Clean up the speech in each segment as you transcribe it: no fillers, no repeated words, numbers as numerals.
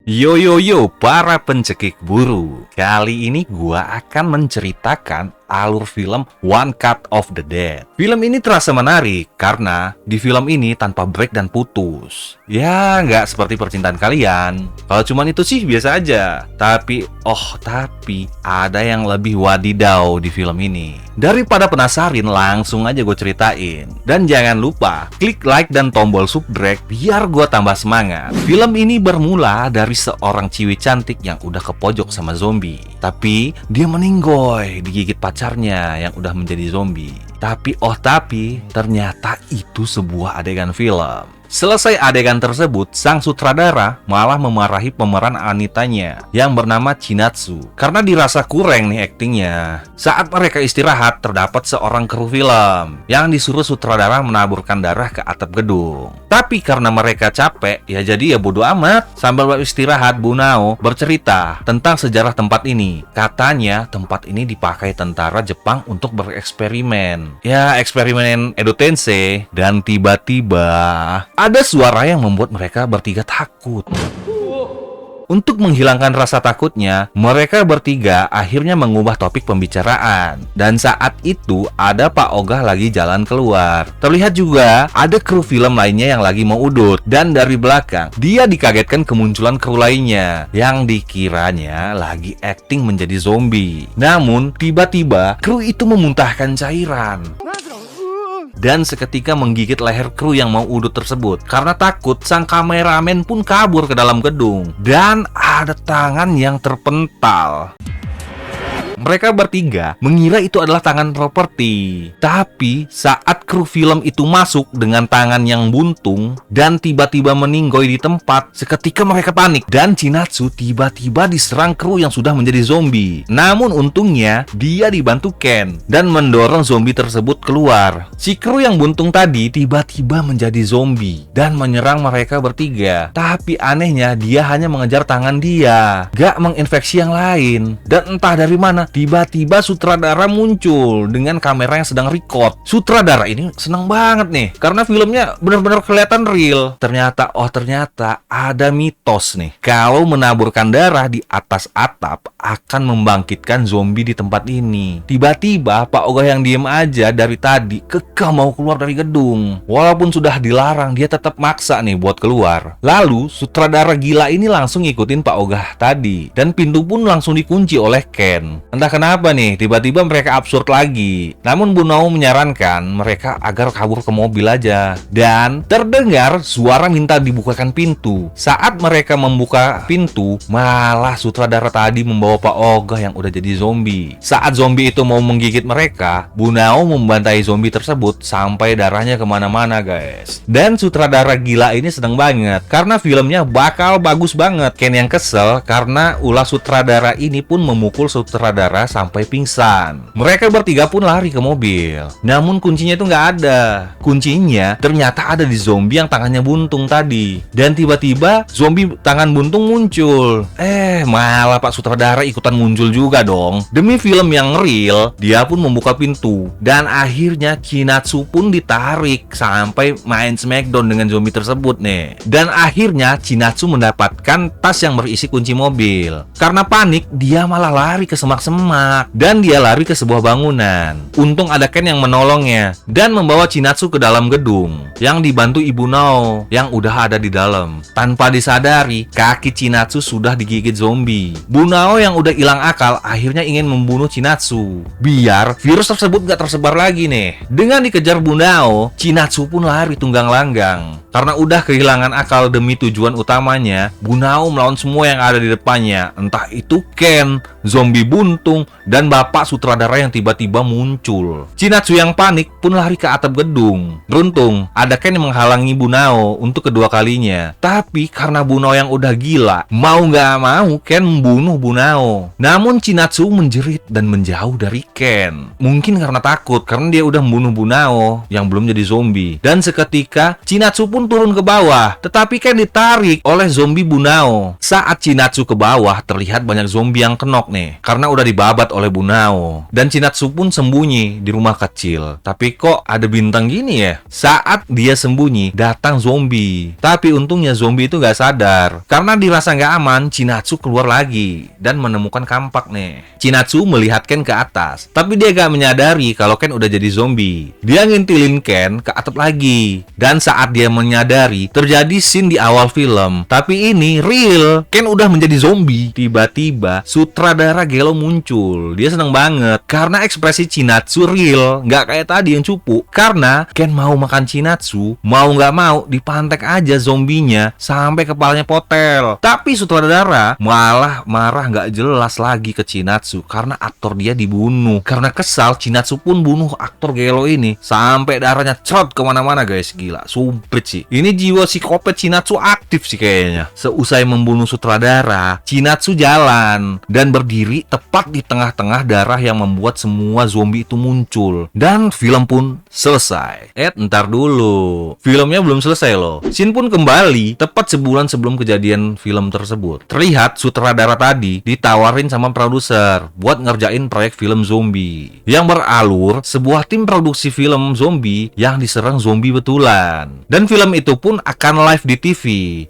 Yo yo yo para pencekik buru. Kali ini gua akan menceritakan alur film One Cut of the Dead. Film ini terasa menarik karena di film ini tanpa break dan putus. Ya, nggak seperti percintaan kalian. Kalau cuman itu sih biasa aja. Tapi ada yang lebih wadidaw di film ini. Daripada penasarin, langsung aja gue ceritain. Dan jangan lupa klik like dan tombol subscribe biar gue tambah semangat. Film ini bermula dari seorang ciwi cantik yang udah kepojok sama zombie. Tapi dia meninggoy digigit pacarnya yang udah menjadi zombie. Tapi ternyata itu sebuah adegan film. Selesai adegan tersebut, sang sutradara malah memarahi pemeran wanitanya yang bernama Chinatsu karena dirasa kurang nih aktingnya. Saat mereka istirahat, terdapat seorang kru film yang disuruh sutradara menaburkan darah ke atap gedung. Tapi karena mereka capek, ya jadi ya bodo amat. Sambil beristirahat, Bunao bercerita tentang sejarah tempat ini. Katanya tempat ini dipakai tentara Jepang untuk bereksperimen. Ya, eksperimen Edo Tensei. Dan tiba-tiba ada suara yang membuat mereka bertiga takut. Untuk menghilangkan rasa takutnya, mereka bertiga akhirnya mengubah topik pembicaraan. Dan saat itu ada Pak Ogah lagi jalan keluar. Terlihat juga ada kru film lainnya yang lagi mau udut. Dan dari belakang, dia dikagetkan kemunculan kru lainnya yang dikiranya lagi acting menjadi zombie. Namun, tiba-tiba kru itu memuntahkan cairan dan seketika menggigit leher kru yang mau udut tersebut. Karena takut, sang kameramen pun kabur ke dalam gedung. Dan ada tangan yang terpental. Mereka bertiga mengira itu adalah tangan properti. Tapi saat kru film itu masuk dengan tangan yang buntung dan tiba-tiba meninggoy di tempat, seketika mereka panik dan Chinatsu tiba-tiba diserang kru yang sudah menjadi zombie. Namun untungnya dia dibantu Ken dan mendorong zombie tersebut keluar. Si kru yang buntung tadi tiba-tiba menjadi zombie dan menyerang mereka bertiga. Tapi anehnya dia hanya mengejar tangan dia, gak menginfeksi yang lain. Dan entah dari mana tiba-tiba sutradara muncul dengan kamera yang sedang record. Sutradara ini senang banget nih karena filmnya benar-benar kelihatan real. Ternyata ada mitos nih. Kalau menaburkan darah di atas atap akan membangkitkan zombie di tempat ini. Tiba-tiba Pak Ogah yang diem aja dari tadi kekeh mau keluar dari gedung. Walaupun sudah dilarang, dia tetap maksa nih buat keluar. Lalu sutradara gila ini langsung ngikutin Pak Ogah tadi dan pintu pun langsung dikunci oleh Ken. Entah kenapa nih, tiba-tiba mereka absurd lagi. Namun Bunao menyarankan mereka agar kabur ke mobil aja. Dan terdengar suara minta dibukakan pintu. Saat mereka membuka pintu, malah sutradara tadi membawa Pak Ogah yang udah jadi zombie. Saat zombie itu mau menggigit mereka, Bunao membantai zombie tersebut sampai darahnya kemana-mana guys. Dan sutradara gila ini seneng banget karena filmnya bakal bagus banget. Ken yang kesel karena ulah sutradara ini pun memukul sutradara sampai pingsan. Mereka bertiga pun lari ke mobil. Namun kuncinya itu nggak ada. Kuncinya ternyata ada di zombie yang tangannya buntung tadi. Dan tiba-tiba zombie tangan buntung muncul. Malah Pak Sutradara ikutan muncul juga dong. Demi film yang real, dia pun membuka pintu. Dan akhirnya Chinatsu pun ditarik sampai main smackdown dengan zombie tersebut nih. Dan akhirnya Chinatsu mendapatkan tas yang berisi kunci mobil. Karena panik, dia malah lari ke semak-semak dan dia lari ke sebuah bangunan. Untung ada Ken yang menolongnya dan membawa Chinatsu ke dalam gedung yang dibantu Ibu Nao yang udah ada di dalam. Tanpa disadari, kaki Chinatsu sudah digigit zombie. Bunao yang udah hilang akal akhirnya ingin membunuh Chinatsu biar virus tersebut gak tersebar lagi nih. Dengan dikejar Bunao, Chinatsu pun lari tunggang langgang. Karena udah kehilangan akal demi tujuan utamanya, Bunao melawan semua yang ada di depannya. Entah itu Ken, zombie buntung, dan bapak sutradara yang tiba-tiba muncul. Chinatsu yang panik pun lari ke atap gedung. Beruntung, ada Ken yang menghalangi Bunao untuk kedua kalinya. Tapi karena Bunao yang udah gila, mau gak mau Ken membunuh Bunao. Namun Chinatsu menjerit dan menjauh dari Ken. Mungkin karena takut, karena dia udah membunuh Bunao yang belum jadi zombie. Dan seketika Chinatsu pun pun turun ke bawah, tetapi Ken ditarik oleh zombie Bunao. Saat Chinatsu ke bawah, terlihat banyak zombie yang kenok nih, karena udah dibabat oleh Bunao. Dan Chinatsu pun sembunyi di rumah kecil. Tapi kok ada bintang gini ya? Saat dia sembunyi, datang zombie. Tapi untungnya zombie itu gak sadar. Karena dirasa gak aman, Chinatsu keluar lagi dan menemukan kampak nih. Chinatsu melihat Ken ke atas, tapi dia gak menyadari kalau Ken udah jadi zombie. Dia ngintilin Ken ke atap lagi. Dan saat dia menyadari, terjadi scene di awal film. Tapi ini real, Ken udah menjadi zombie. Tiba-tiba sutradara Gelo muncul. Dia seneng banget karena ekspresi Chinatsu real, nggak kayak tadi yang cupu. Karena Ken mau makan Chinatsu, mau nggak mau dipantek aja zombinya sampai kepalanya potel. Tapi sutradara malah marah nggak jelas lagi ke Chinatsu karena aktor dia dibunuh. Karena kesal, Chinatsu pun bunuh aktor Gelo ini sampai darahnya cerot kemana-mana guys. Gila, sumpit sih. Ini jiwa psikopat Chinatsu aktif sih kayaknya. Seusai membunuh sutradara, Chinatsu jalan dan berdiri tepat di tengah-tengah darah yang membuat semua zombie itu muncul. Dan film pun selesai. Ntar dulu. Filmnya belum selesai loh. Scene pun kembali tepat sebulan sebelum kejadian film tersebut. Terlihat sutradara tadi ditawarin sama produser buat ngerjain proyek film zombie. Yang beralur sebuah tim produksi film zombie yang diserang zombie betulan. Dan film itu pun akan live di TV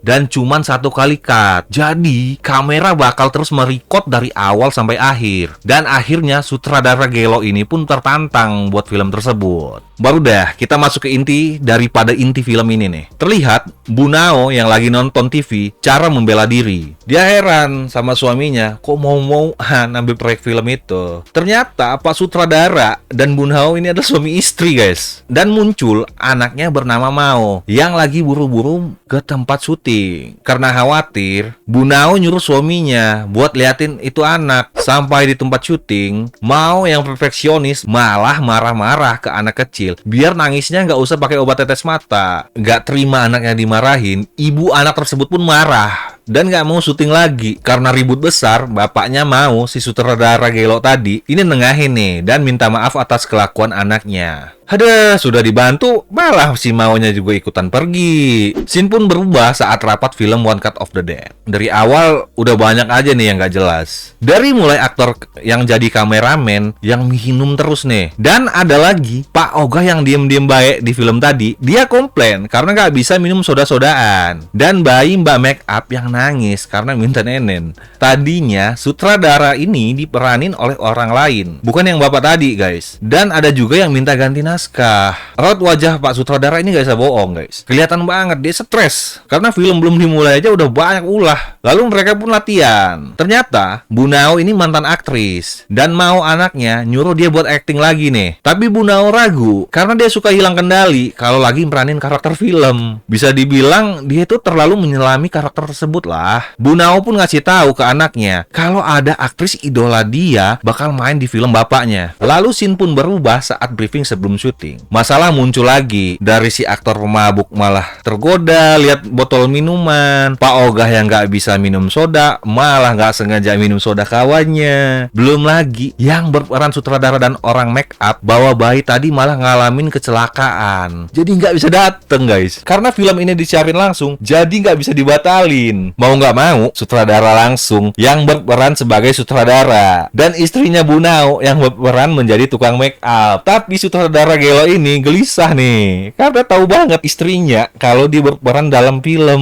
dan cuman satu kali cut. Jadi kamera bakal terus merecord dari awal sampai akhir. Dan akhirnya sutradara Gelo ini pun tertantang buat film tersebut. Baru dah kita masuk ke inti daripada inti film ini nih. Terlihat Bunao yang lagi nonton TV cara membela diri. Dia heran sama suaminya, kok mau-mauan ambil proyek film itu. Ternyata Pak Sutradara dan Bunao ini adalah suami istri guys. Dan muncul anaknya bernama Mao yang lagi buru-buru ke tempat syuting. Karena khawatir, Bunao nyuruh suaminya buat liatin itu anak. Sampai di tempat syuting, Mao yang perfeksionis malah marah-marah ke anak kecil biar nangisnya nggak usah pakai obat tetes mata. Nggak terima anaknya dimarahin, ibu anak tersebut pun marah dan nggak mau syuting lagi. Karena ribut besar, bapaknya mau si sutradara Gelo tadi ini nengahin nih dan minta maaf atas kelakuan anaknya. Ada sudah dibantu, malah si maunya juga ikutan pergi. Scene pun berubah saat rapat film One Cut of the Dead. Dari awal udah banyak aja nih yang gak jelas. Dari mulai aktor yang jadi kameramen yang minum terus nih. Dan ada lagi Pak Ogah yang diem-diem baik di film tadi. Dia komplain karena gak bisa minum soda-sodaan. Dan bayi Mbak Make Up yang nangis karena minta nenen. Tadinya sutradara ini diperanin oleh orang lain, bukan yang bapak tadi guys. Dan ada juga yang minta ganti naskah. Raut wajah Pak Sutradara ini gak bisa bohong guys. Kelihatan banget dia stres karena film belum dimulai aja udah banyak ulah. Lalu mereka pun latihan. Ternyata Bunao ini mantan aktris dan mau anaknya nyuruh dia buat acting lagi nih. Tapi Bunao ragu karena dia suka hilang kendali kalau lagi meranin karakter film. Bisa dibilang dia itu terlalu menyelami karakter tersebut lah. Bunao pun ngasih tahu ke anaknya kalau ada aktris idola dia bakal main di film bapaknya. Lalu scene pun berubah saat briefing sebelum syuting. Masalah muncul lagi dari si aktor pemabuk malah tergoda lihat botol minuman. Pak Ogah yang nggak bisa minum soda malah nggak sengaja minum soda kawannya. Belum lagi yang berperan sutradara dan orang make up bawa bayi tadi malah ngalamin kecelakaan. Jadi nggak bisa dateng guys. Karena film ini disiarin langsung, jadi nggak bisa dibatalin. Mau nggak mau, sutradara langsung yang berperan sebagai sutradara dan istrinya Bunao yang berperan menjadi tukang make up. Tapi sutradara Gelo ini gelisah nih karena tahu banget istrinya kalau dia berperan dalam film.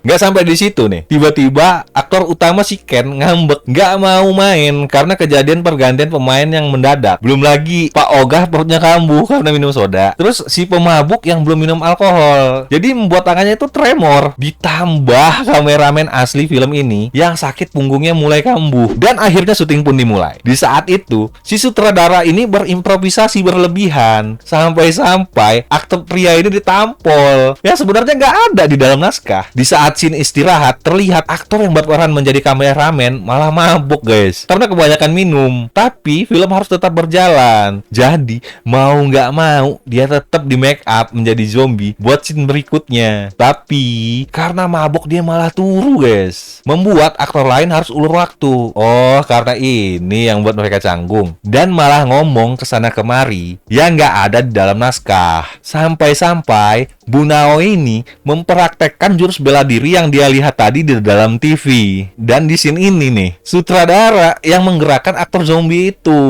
Nggak sampai di situ nih, tiba-tiba aktor utama si Ken ngambek nggak mau main karena kejadian pergantian pemain yang mendadak. Belum lagi Pak Ogah perutnya kambuh karena minum soda. Terus si pemabuk yang belum minum alkohol, jadi membuat tangannya itu tremor. Ditambah kameramen asli film ini yang sakit punggungnya mulai kambuh. Dan akhirnya syuting pun dimulai. Di saat itu si sutradara ini berimprovisasi berlebihan sampai-sampai aktor pria ini ditampol yang sebenarnya nggak ada di dalam naskah. Di saat scene istirahat, terlihat aktor yang berperan menjadi kameramen malah mabuk guys karena kebanyakan minum. Tapi film harus tetap berjalan, jadi mau nggak mau dia tetap di make up menjadi zombie buat scene berikutnya. Tapi karena mabuk dia malah turu guys, membuat aktor lain harus ulur waktu. Oh, karena ini yang buat mereka canggung dan malah ngomong kesana kemari yang nggak ada di dalam naskah. Sampai-sampai Bunao ini mempraktekkan jurus bela diri yang dia lihat tadi di dalam TV. Dan di scene ini nih, sutradara yang menggerakkan aktor zombie itu.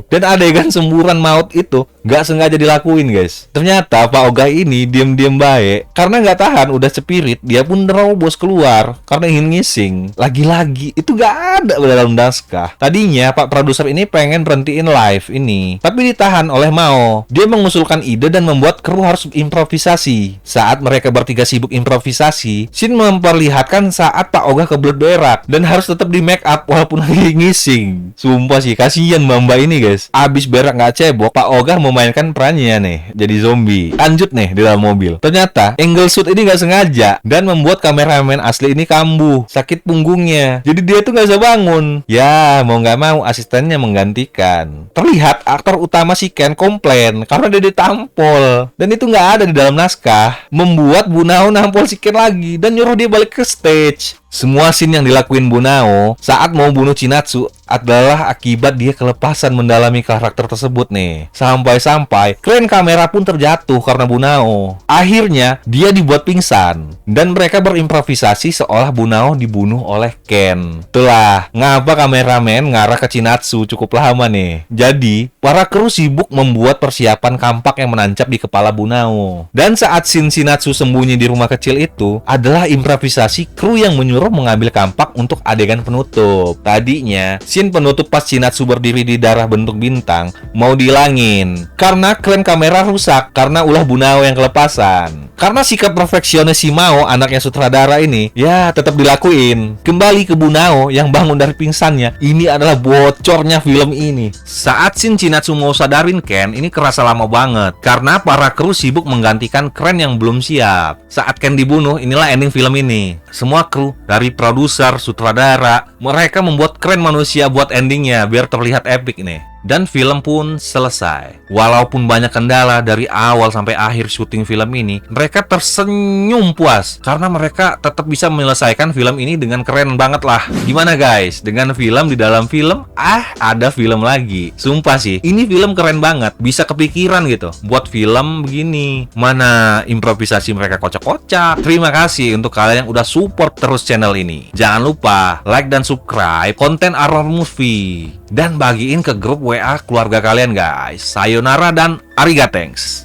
Dan adegan semburan maut itu nggak sengaja dilakuin, guys. Ternyata Pak Ogah ini diem-diem baik. Karena nggak tahan udah cepirit, dia pun nerobos keluar karena ingin ngising. Lagi-lagi, itu nggak ada dalam naskah. Tadinya Pak produser ini pengen berhentiin live ini, tapi ditahan oleh Mao. Dia mengusulkan ide dan membuat kru harus improvisasi. Saat mereka bertiga sibuk improvisasi, Shin memperlihatkan saat Pak Ogah kebelet berak dan harus tetap di make up walaupun lagi ngising. Sumpah sih, kasihan Mbak ini, guys. Abis berak nggak cebok, Pak Ogah memainkan perannya nih, jadi zombie. Lanjut nih di dalam mobil. Ternyata angle shoot ini nggak sengaja dan membuat kameramen asli ini kambuh, sakit punggungnya. Jadi dia tuh nggak bisa bangun. Ya, mau nggak mau asistennya menggantikan. Terlihat aktor utama si Ken komplain karena dia ditampol. Dan itu nggak ada di dalam naskah, membuat Bunao nampol si Ken lagi dan nyuruh dia balik ke stage. Semua scene yang dilakuin Bunao saat mau bunuh Chinatsu adalah akibat dia kelepasan mendalami karakter tersebut nih. Sampai-sampai kren kamera pun terjatuh karena Bunao. Akhirnya dia dibuat pingsan dan mereka berimprovisasi seolah Bunao dibunuh oleh Ken. Itulah ngapa kameramen ngarah ke Chinatsu cukup lama nih. Jadi para kru sibuk membuat persiapan kampak yang menancap di kepala Bunao. Dan saat scene Chinatsu sembunyi di rumah kecil itu adalah improvisasi kru yang menyuruh mengambil kampak untuk adegan penutup. Tadinya scene penutup pas Chinatsu berdiri di darah bentuk bintang mau dihilangin karena kren kamera rusak karena ulah Bunao yang kelepasan. Karena sikap perfeksionis si Mao, anaknya sutradara ini, ya tetap dilakuin. Kembali ke Bunao yang bangun dari pingsannya, ini adalah bocornya film ini. Saat scene Chinatsu mau sadarin Ken, ini kerasa lama banget karena para kru sibuk menggantikan kren yang belum siap. Saat Ken dibunuh, inilah ending film ini. Semua kru, dari produser, sutradara, mereka membuat kren manusia buat endingnya biar terlihat epic nih. Dan film pun selesai. Walaupun banyak kendala dari awal sampai akhir syuting film ini, mereka tersenyum puas karena mereka tetap bisa menyelesaikan film ini dengan keren banget lah. Gimana guys? Dengan film di dalam film, ada film lagi. Sumpah sih, ini film keren banget. Bisa kepikiran gitu buat film begini. Mana improvisasi mereka kocak-kocak. Terima kasih untuk kalian yang udah support terus channel ini. Jangan lupa like dan subscribe konten horror movie dan bagiin ke grup WA keluarga kalian guys. Sayonara dan arigato.